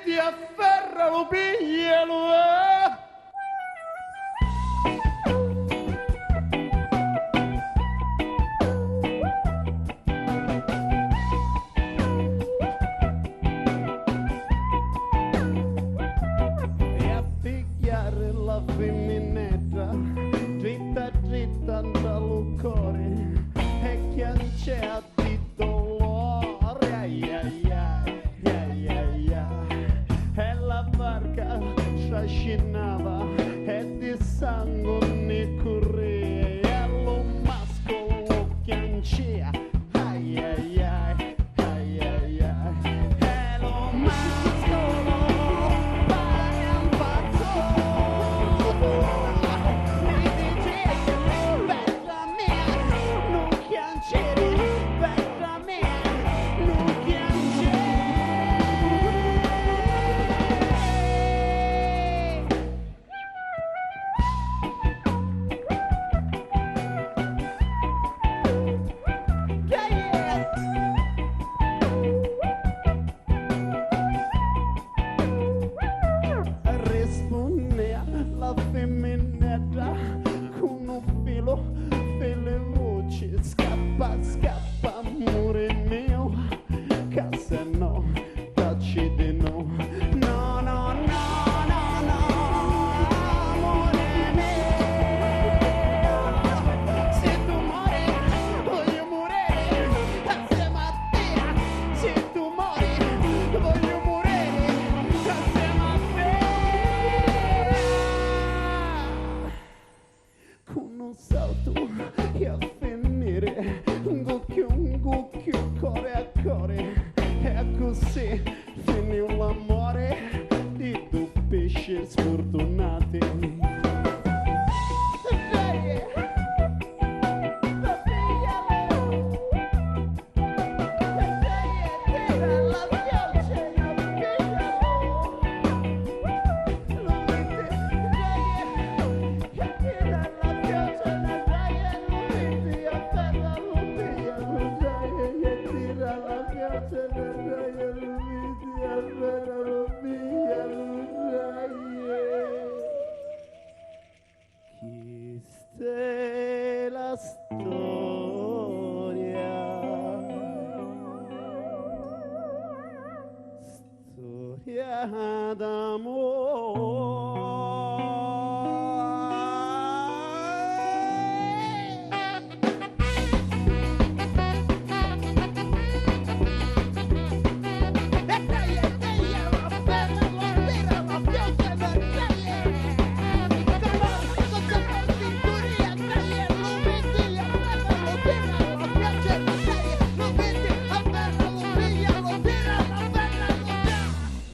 ti afferra, lo piglialo, E a pigliare la femminetta, dritta dritta dal cuore, e che non c'è a di dolore, ai ai ai, ai ai ai. E la barca trascinava e di sangue ne correa, e lo mascolo piancea, ai ai ai, ai ai ai. E lo mascolo pare un pazzo, mi dice bella mia, non piangere, bella mia, non piangere. Yeah, yeah. Rispondea la femminetta con un filo veloce, scappa, scappa, amore mio, che se no tacci di no, no, no, no, no, no, amore mio, se tu muori voglio morire assieme a te, se tu muori voglio morire assieme a te. Con un salto e a finire un gocchio, cuore a cuore, e così finì l'amore di due pesci sfortunati. Questa è la storia d'amore.